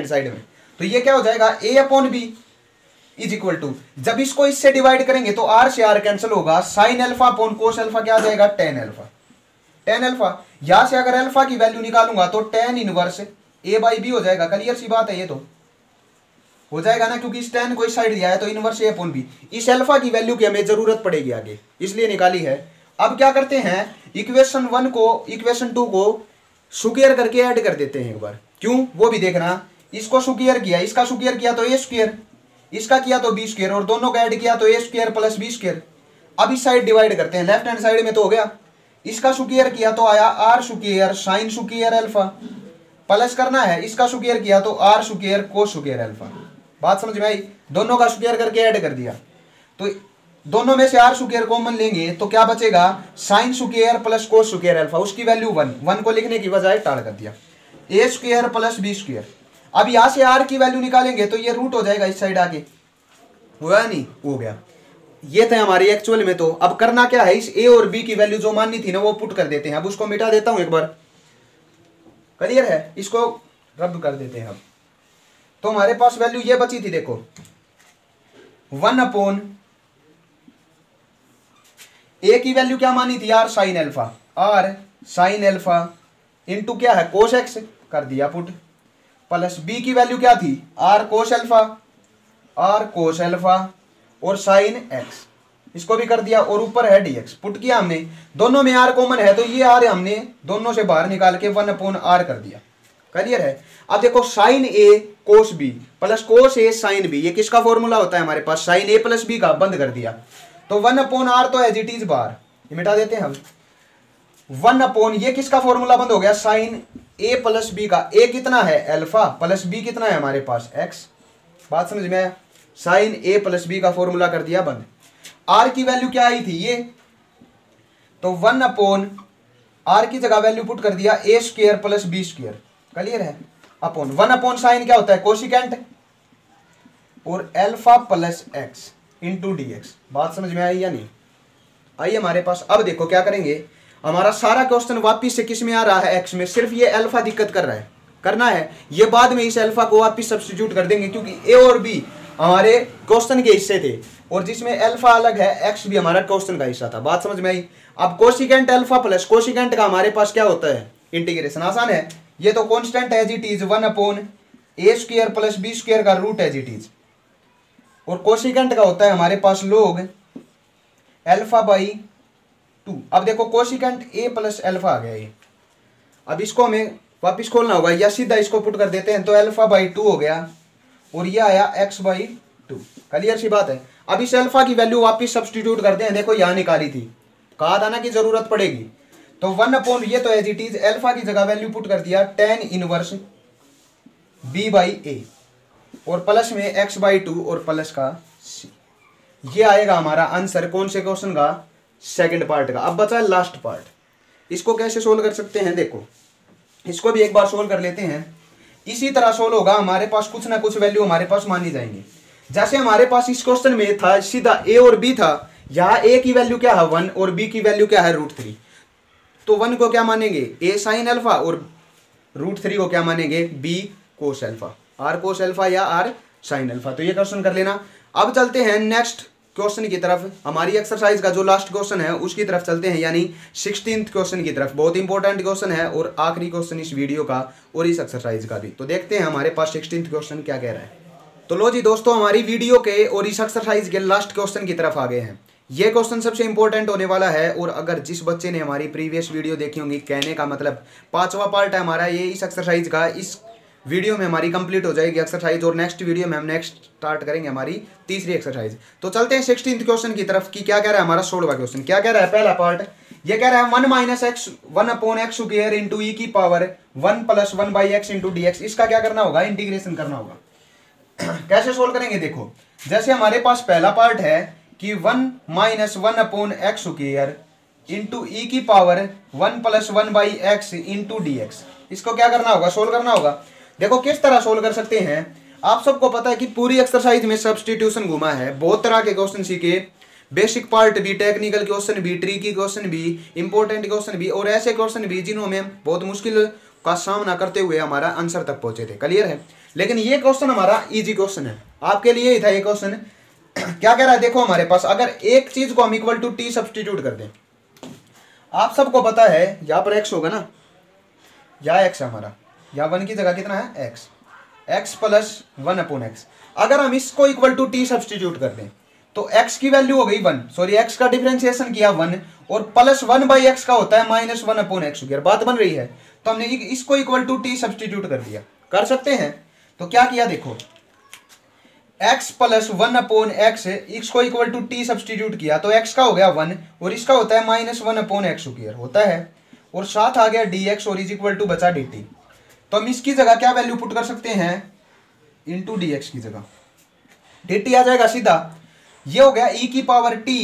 साइड में। तो ये क्या हो जाएगा a upon b is equal to, जब इसको इससे डिवाइड करेंगे तो आर से आर कैंसिल होगा, sine alpha upon cos alpha क्या आ जाएगा टेन एल्फा। टेन एल्फा, यहां से अगर एल्फा की वैल्यू निकालूंगा तो tan inverse a by b हो जाएगा। क्लियर सी बात है, ये तो हो जाएगा ना, क्योंकि इस टेन को इस साइड लिया है तो इनवर्स ए अपॉन बी। इस एल्फा की वैल्यू की हमें जरूरत पड़ेगी आगे, इसलिए निकाली है। अब क्या करते हैं, इक्वेशन 1 को इक्वेशन 2 को स्क्वायर करके ऐड कर देते हैं एक बार। क्यों वो भी देखना, इसको स्क्वायर किया, इसका स्क्वायर किया तो ए स्क्वायर, इसका किया तो बी स्क्वायर, और दोनों का ऐड किया तो ए स्क्वायर प्लस बी स्क्वायर। अब इस साइड डिवाइड करते हैं, लेफ्ट हैंड साइड में तो हो गया, इसका स्क्वायर किया तो आया R square sine square alpha, plus करना है इसका स्क्वायर किया तो R square cos square alpha. बात समझ में आई। दोनों का स्क्वायर करके ऐड कर दिया, तो दोनों में से आर स्क्वायर कॉमन लेंगे तो क्या बचेगा, sine square plus cos square alpha, उसकी वैल्यू 1 को लिखने की बजाय टाल कर दिया, a square plus B square. अब यहां से आर की वैल्यू निकालेंगे तो ये रूट हो जाएगा इस साइड आके, हुआ नहीं, हो गया। ये थे हमारी एक्चुअल में। तो अब करना क्या है, इस ए और बी की वैल्यू जो माननी थी ना वो पुट कर देते हैं। अब उसको मिटा देता हूं एक बार, क्लियर है, इसको रद्द कर देते हैं। अब तो हमारे पास वैल्यू ये बची थी, देखो 1 अपॉन ए की वैल्यू क्या मानी थी, R sine alpha, R sine alpha into क्या है कोस एक्स, कर दिया पुट, प्लस बी की वैल्यू क्या थी, R cos alpha, R cos alpha और साइन एक्स, इसको भी कर दिया, और ऊपर है डीएक्स, पुट किया हमने। दोनों में आर कॉमन है तो ये आर हमने दोनों से बाहर निकाल के 1 अपॉन आर कर दिया, क्लियर है। अब देखो sign A cos B plus cos A sine B, ये किसका फॉर्मूला होता है हमारे पास, साइन ए प्लस बी का, बंद कर दिया। तो 1 अपॉन आर तो एज इट इज बाहर, ये मिटा देते हैं हम। 1 अपॉन ये किसका फॉर्मूला बंद हो गया, साइन ए प्लस बी का, ए कितना है अल्फा प्लस बी कितना है हमारे पास एक्स, बात समझ में आया। साइन ए प्लस बी का फॉर्मूला कर दिया बंद। आर की वैल्यू क्या आई थी ये, तो 1 अपॉन आर की जगह वैल्यू पुट कर दिया a square plus B square, clear है, अपॉन 1 अपॉन साइन क्या होता है कोसिकेंट, और alpha plus x into D x, बात समझ में आई या नहीं आई हमारे पास। अब देखो क्या करेंगे, हमारा सारा क्वेश्चन वापिस से किस में आ रहा है, एक्स में, सिर्फ ये अल्फा दिक्कत कर रहा है, करना है ये बाद में इस अल्फा को वापिस सब्स्टिट्यूट कर देंगे, क्योंकि ए और बी हमारे क्वेश्चन के हिस्से थे, और जिसमें अल्फा अलग है एक्स भी हमारा क्वेश्चन का हिस्सा था, बात समझ में आई। अब कोसिकेंट अल्फा प्लस कोसिकेंट का हमारे पास क्या होता है, इंटीग्रेशन, आसान है, ये तो constant as it is 1 upon A square plus B square का रूट एज इट इज, और कोसिकेंट का होता है हमारे पास लोग अल्फा बाई 2। अब देखो कोसिकेंट ए प्लस अल्फा आ गया ये, अब इसको हमें वापिस खोलना होगा, या सीधा इसको पुट कर देते हैं, तो अल्फा बाई 2 हो गया, और ये आया एक्स बाई 2, क्लियर सी बात है। अब इस अल्फा की वैल्यू वापिस सब्स्टिट्यूट करते हैं, देखो यहां निकाली थी, कहा था ना कि जरूरत पड़ेगी, तो 1 अपॉन ये तो एज इट इज, अल्फा की जगह वैल्यू पुट कर दिया tan इनवर्स b बाई ए, और प्लस में x बाई 2 और प्लस का c, ये आएगा हमारा आंसर कौन से क्वेश्चन का, सेकंड पार्ट का। अब बचा लास्ट पार्ट, इसको कैसे सोल्व कर सकते हैं, देखो इसको भी एक बार सोल्व कर लेते हैं। इसी तरह सोल्व होगा, हमारे पास कुछ ना कुछ वैल्यू हमारे पास मानी जाएंगे। जैसे हमारे पास इस क्वेश्चन में था सीधा a और b था, यहाँ a की वैल्यू क्या है 1 और b की वैल्यू क्या है √3, तो 1 को क्या मानेंगे a साइन अल्फा, और √3 को क्या मानेंगे b cos alpha, r cos alpha या r साइन अल्फा। तो ये क्वेश्चन कर लेना। अब चलते हैं नेक्स्ट क्वेश्चन की तरफ, हमारी एक्सरसाइज का जो लास्ट क्वेश्चन है उसकी तरफ चलते हैं, यानी 16th क्वेश्चन की तरफ। बहुत इंपॉर्टेंट क्वेश्चन है और आखिरी क्वेश्चन इस वीडियो का और इस एक्सरसाइज का भी। तो देखते हैं हमारे पास 16th क्वेश्चन क्या कह रहा है। तो लो जी दोस्तों, हमारी वीडियो के और इस एक्सरसाइज के लास्ट क्वेश्चन की तरफ आ गए हैं। ये क्वेश्चन सबसे इंपॉर्टेंट होने वाला है, और अगर जिस बच्चे ने हमारी प्रीवियस वीडियो देखी होंगी, कहने का मतलब 5वां पार्ट है हमारा ये इस एक्सरसाइज का, इस वीडियो में हमारी कंप्लीट हो जाएगी एक्सरसाइज, और नेक्स्ट वीडियो में हम नेक्स्ट स्टार्ट करेंगे हमारी तीसरी एक्सरसाइज। तो चलते हैं 16th क्वेश्चन की तरफ की क्या कह रहा है हमारा 16वां क्वेश्चन। क्या कह रहा है पहला पार्ट, ये कह रहा है 1 minus x 1 upon x square into e की power 1 plus 1 by x into D x. इसका क्या करना होगा, इंटीग्रेशन करना होगा। कैसे सोल्व करेंगे, देखो जैसे हमारे पास पहला पार्ट है कि 1 minus 1 upon x square into e की power 1 plus 1 by x into D x, इसको क्या करना होगा, सोल्व करना होगा। देखो किस तरह सोल्व कर सकते हैं, आप सबको पता है कि पूरी एक्सरसाइज में सब्स्टिट्यूशन घुमा है, बहुत तरह के क्वेश्चन सीखे, बेसिक पार्ट भी, टेक्निकल क्वेश्चन भी, ट्रिकी क्वेश्चन भी, इंपॉर्टेंट क्वेश्चन भी, और ऐसे क्वेश्चन भी जिन्होंने बहुत मुश्किल का सामना करते हुए हमारा आंसर तक पहुंचे थे, क्लियर है। लेकिन ये क्वेश्चन हमारा इजी क्वेश्चन है, आपके लिए ही था ये क्वेश्चन। क्या कह रहा है, देखो हमारे पास अगर एक चीज को हम इक्वल टू टी सब्स्टिट्यूट कर दें, आप सबको पता है यहाँ पर एक्स होगा ना, या एक्स हमारा, या 1 की जगह कितना है x, x plus 1 upon x. अगर हम इसको इक्वल टू टी सब्स्टिट्यूट कर दें तो एक्स की वैल्यू हो गई 1, सॉरी एक्स का डिफरेंशिएशन किया 1, और प्लस 1 बाई एक्स का होता है माइनस 1 अपॉन एक्स स्क्वायर, बात बन रही है। तो हमने इसको इक्वल टू टी सब्स्टिट्यूट कर दिया, कर सकते हैं। तो क्या किया, देखो x प्लस 1 अपॉन एक्स, इसको इक्वल टू टी सब्स्टिट्यूट किया तो x का हो गया 1, और इसका होता है माइनस 1 अपॉन एक्स स्क्वायर होता है, और साथ आ गया dx और इज इक्वल टू बचा dt। तो हम इसकी जगह क्या वैल्यू पुट कर सकते हैं, इंटू dx की जगह, dt आ जाएगा सीधा, ये हो गया e की पावर t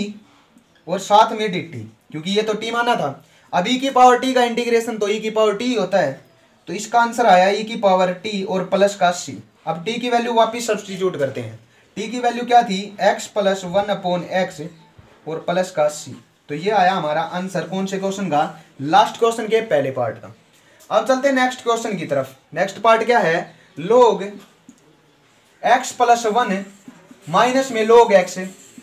और साथ में dt, क्योंकि ये तो t माना था। अब e की पावर t का इंटीग्रेशन तो e की पावर t होता है, तो इसका आंसर आया e की पावर t और प्लस का c। अब t की वैल्यू वापिस सब्स्टिट्यूट करते हैं। t की वैल्यू क्या थी, x प्लस 1/x और प्लस का c। तो ये आया हमारा आंसर कौन से क्वेश्चन का, लास्ट क्वेश्चन के पहले पार्ट का। अब चलते हैं नेक्स्ट क्वेश्चन की तरफ। नेक्स्ट पार्ट क्या है, log x प्लस 1 माइनस में log x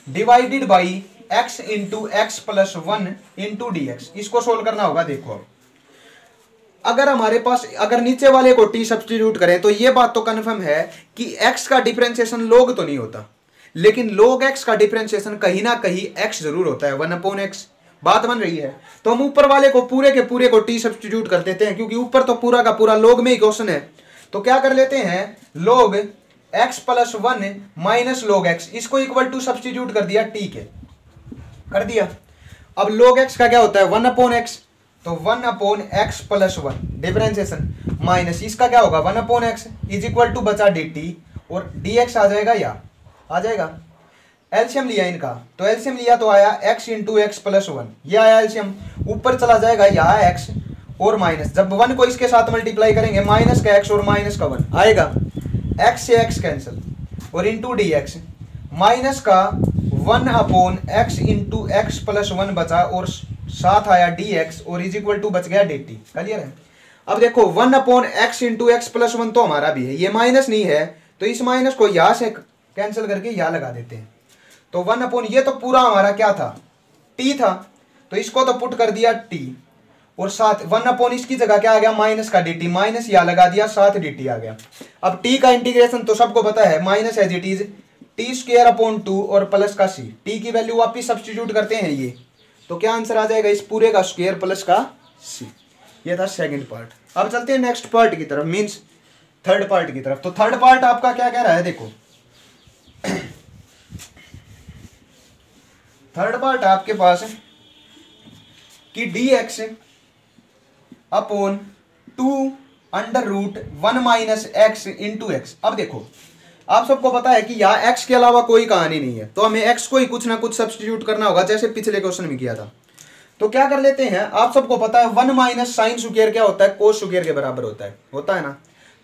divided by x into x plus 1 into D x. इसको सोल्व करना होगा। देखो अब अगर हमारे पास अगर नीचे वाले को t सब्स्टिट्यूट करें तो ये बात तो कन्फर्म है कि x का डिफरेंशिएशन log तो नहीं होता, लेकिन log x का डिफरेंशिएशन कहीं ना कहीं x जरूर होता है, 1/x। बात बन रही है। तो हम ऊपर वाले को पूरे के पूरे को t सब्स्टिट्यूट कर देते हैं, क्योंकि ऊपर तो पूरा का पूरा log में ही क्वेश्चन है। तो क्या कर लेते हैं, log x plus 1 minus log x, इसको इक्वल टू सब्स्टिट्यूट कर दिया t के, कर दिया। अब log x का क्या होता है, 1/x, तो 1/x प्लस 1 डिफरेंशिएशन माइनस इसका क्या होगा, 1/x इज इक्वल टू बचा dt और dx आ जाएगा, या आ जाएगा। एलसीएम लिया इनका, तो एलसीएम लिया तो आया x इंटू एक्स प्लस 1, ये आया एलसीएम। ऊपर चला जाएगा यहाँ x और माइनस, जब 1 को इसके साथ मल्टीप्लाई करेंगे माइनस का x और माइनस का 1 आएगा, x से x कैंसिल और इंटू dx माइनस का 1/x इंटू एक्स प्लस 1 बचा और साथ आया dx और इज इक्वल टू बच गया dt। क्लियर है। अब देखो 1/x इंटू एक्स प्लस 1 तो हमारा भी है, ये माइनस नहीं है, तो इस माइनस को यहां से कैंसिल करके यहां लगा देते हैं। तो 1/, ये तो पूरा हमारा क्या था, t था, तो इसको तो पुट कर दिया t और साथ 1/, इसकी जगह क्या आ गया, माइनस का dt, माइनस यहां लगा दिया, साथ dt आ गया। अब t का इंटीग्रेशन तो सबको पता है, minus as it is t² और प्लस का c। t की वैल्यू वापिस सब्स्टिट्यूट करते हैं ये, तो क्या आंसर आ जाएगा, इस पूरे का स्क्वायर प्लस का c। ये था सेकंड पार्ट। अब चलते हैं नेक्स्ट पार्ट की तरफ, मींस थर्ड पार्ट की तरफ। तो थर्ड पार्ट आपका क्या कह रहा है, देखो थर्ड पार्ट आपके पास कि dx upon 2 under root 1 minus X into X. अब देखो आप सबको पता है कि यहाँ x के अलावा कोई कहानी नहीं है, तो हमें x को ही कुछ ना कुछ सब्स्टिट्यूट करना होगा, जैसे पिछले क्वेश्चन में किया था। तो क्या कर लेते हैं, आप सबको पता है 1 माइनस साइन स्क्वायर क्या होता है, कोस स्क्वायर के बराबर होता है ना।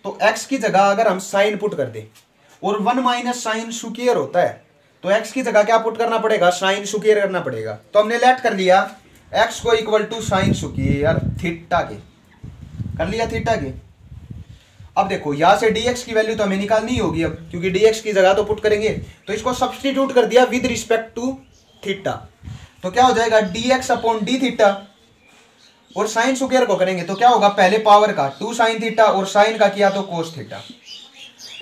तो x की जगह अगर हम साइन पुट कर दे और 1 माइनस साइन स्क्वायर होता है, तो x की जगह क्या पुट करना पड़ेगा, साइन स्क्वायर करना पड़ेगा। तो हमने लेट कर लिया x को equal to sine square theta के, कर लिया थीटा के। अब देखो यहां से dx की वैल्यू तो हमें निकालनी होगी अब, क्योंकि dx की जगह तो पुट करेंगे, तो इसको सब्स्टिट्यूट कर दिया विद रिस्पेक्ट टू थीटा। तो क्या हो जाएगा, dx अपॉन डी थीटा, और साइन स्क्वायर को करेंगे तो क्या होगा, पहले पावर का 2 साइन थीटा और साइन का किया तो कोस थीटा,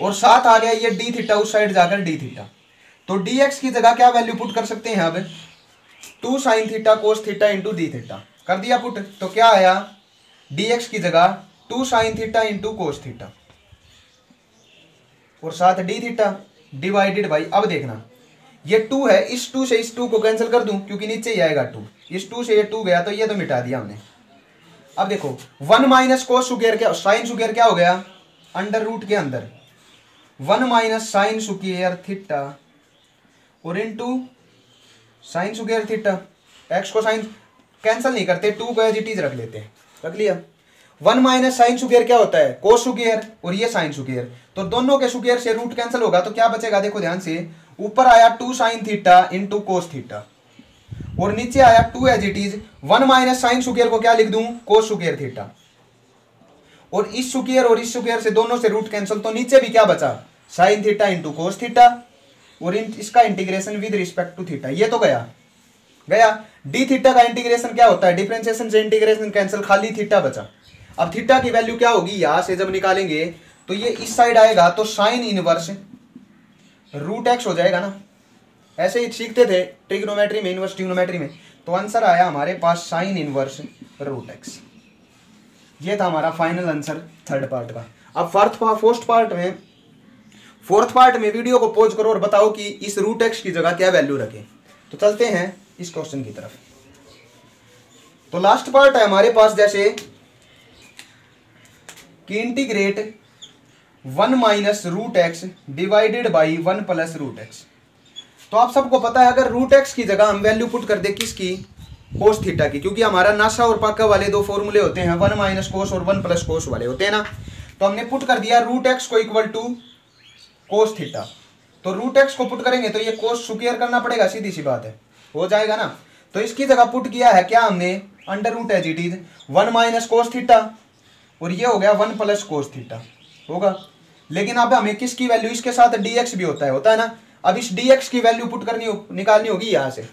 और साथ आ गया ये डी थीटा, उस साइड जाकर डी थीटा। तो dx की जगह क्या वैल्यू पुट कर सकते हैं, अब 2 sine theta cos theta into D theta, कर दिया पुट। तो क्या आया, dx की जगह 2 sine theta into cos theta और साथ डी थीटा डिवाइडेड बाई, अब देखना ये 2 है, इस 2 से इस 2 को कैंसिल कर दूं, क्योंकि नीचे ही आएगा 2, इस 2 से ये 2 गया तो ये तो मिटा दिया हमने। अब देखो 1 माइनस कोस स्क्वायर क्या, साइन स्क्वायर क्या हो गया, अंडर रूट के अंदर 1 माइनस साइन स्क्वायर थीटा और into sine square theta. X को साइन कैंसिल नहीं करते, 2 को एज इट इज रख लेते हैं, रख लिया। 1 माइनस साइन स्क्वायर क्या होता है, कोस स्क्वायर, और ये साइन स्क्वायर, तो दोनों के स्क्वायर से रूट कैंसिल होगा, तो क्या बचेगा, देखो ध्यान से, ऊपर आया 2 sine theta into cos theta और नीचे आया 2 as it is 1 minus sine square को क्या लिख दूं, कोस स्क्वायर थीटा, और इस स्क्वायर और इस स्क्वायर से दोनों से रूट कैंसिल, तो नीचे भी क्या बचा, sine theta into cos theta और इसका integration with respect to theta. ये तो गया डी थीटा का इंटीग्रेशन क्या होता है, डिफरेंशिएशन से इंटीग्रेशन कैंसिल, खाली थीटा बचा। अब थीटा की वैल्यू क्या होगी, यहां से जब निकालेंगे तो ये इस साइड आएगा, तो साइन इनवर्स रूट एक्स हो जाएगा ना, ऐसे ही सीखते थे ट्रिग्नोमेट्री में, इनवर्स ट्रिग्नोमेट्री में। तो आंसर आया हमारे पास साइन इनवर्स रूट एक्स। ये था हमारा फाइनल आंसर थर्ड पार्ट का। अब फोर्थ पार्ट में वीडियो को पॉज करो और बताओ कि इस रूट एक्स की जगह क्या वैल्यू रखें। तो चलते हैं इस क्वेश्चन की तरफ। तो लास्ट पार्ट है हमारे पास, जैसे कि integrate 1 minus root X divided by 1 plus root X. तो आप सबको पता है अगर रूट एक्स की जगह हम वैल्यू पुट कर दे किसकी, कोस थीटा की, क्योंकि हमारा नासा और पाका वाले दो फॉर्मूले होते हैं, 1 माइनस कोस और 1 प्लस कोस वाले होते हैं ना। तो हमने पुट कर दिया रूट एक्स को इक्वल टू कोस थीटा। तो रूट एक्स को पुट करेंगे तो ये कोस स्क्वायर करना पड़ेगा, सीधी सी बात है, हो जाएगा ना। तो इसकी जगह पुट किया है क्या हमने, under root as it is 1 minus cos theta, और ये हो गया 1 प्लस कोस थीटा होगा। लेकिन अब हमें किसकी वैल्यू, इसके साथ dx भी होता है ना। अब इस dx की वैल्यू पुट निकालनी होगी यहाँ से।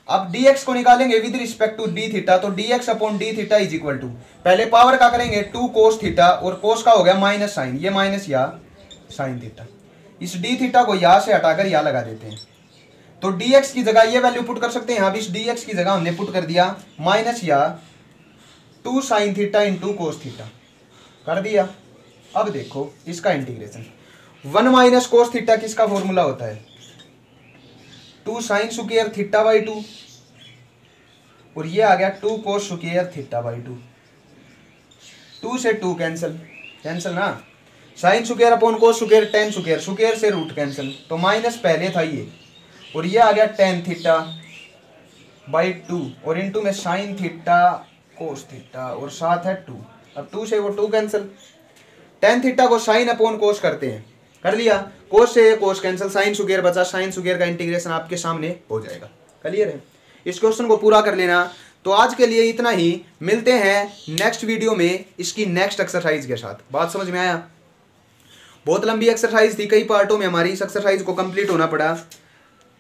अब dx को निकालेंगे with respect to D theta, तो dx upon D theta is equal to, पहले पावर का करेंगे 2 कोस थीटा, और कोस का हो गया माइनस साइन, ये माइनस या साइन थीटा। इस डी थीटा को यहाँ से हटाकर यहाँ लगा देते हैं, तो dx की जगह ये वैल्यू पुट कर सकते हैं। अब इस dx की जगह हमने पुट कर दिया माइनस या 2 sine theta into cos theta, कर दिया। अब देखो इसका इंटीग्रेशन, 1 माइनस कोस थीटा किसका फॉर्मूला होता है, 2 साइन स्क्वायर थीटा बाई 2, और ये आ गया 2 कोस स्क्वायर थीटा बाई 2। 2 से 2 कैंसिल ना, sine square upon cos square ten square, square से रूट कैंसिल, तो माइनस पहले था ये, और ये आ गया टेन थीटा बाई 2, और इनटू में साइन थीटा कोस थीटा, और साथ है 2। अब 2 से वो 2 कैंसिल, टेन थीटा को साइन अपॉन कोस करते हैं, कर लिया, कोस से कोस कैंसिल, साइन स्क्वायर बचा, साइन स्क्वायर का इंटीग्रेशन आपके सामने हो जाएगा। क्लियर है, इस क्वेश्चन को पूरा कर लेना। तो आज के लिए इतना ही, मिलते हैं नेक्स्ट वीडियो में इसकी नेक्स्ट एक्सरसाइज के साथ। बात समझ में आया, बहुत लंबी एक्सरसाइज थी, कई पार्टों में हमारी इस एक्सरसाइज को कंप्लीट होना पड़ा।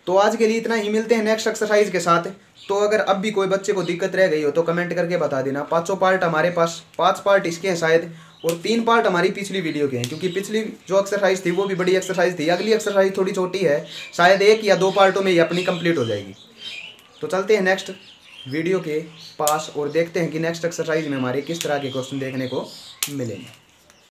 तो आज के लिए इतना ही, मिलते हैं नेक्स्ट एक्सरसाइज के साथ। तो अगर अब भी कोई बच्चे को दिक्कत रह गई हो तो कमेंट करके बता देना। 5 पार्ट हमारे पास, 5 पार्ट इसके हैं शायद, और 3 पार्ट हमारी पिछली वीडियो के हैं, क्योंकि पिछली जो एक्सरसाइज थी वो भी बड़ी एक्सरसाइज थी। अगली एक्सरसाइज थोड़ी छोटी है, शायद 1 या 2 पार्टों में ये अपनी कंप्लीट हो जाएगी। तो चलते हैं नेक्स्ट वीडियो के पास और देखते हैं कि नेक्स्ट एक्सरसाइज में हमारे किस तरह के क्वेश्चन देखने को मिलेंगे।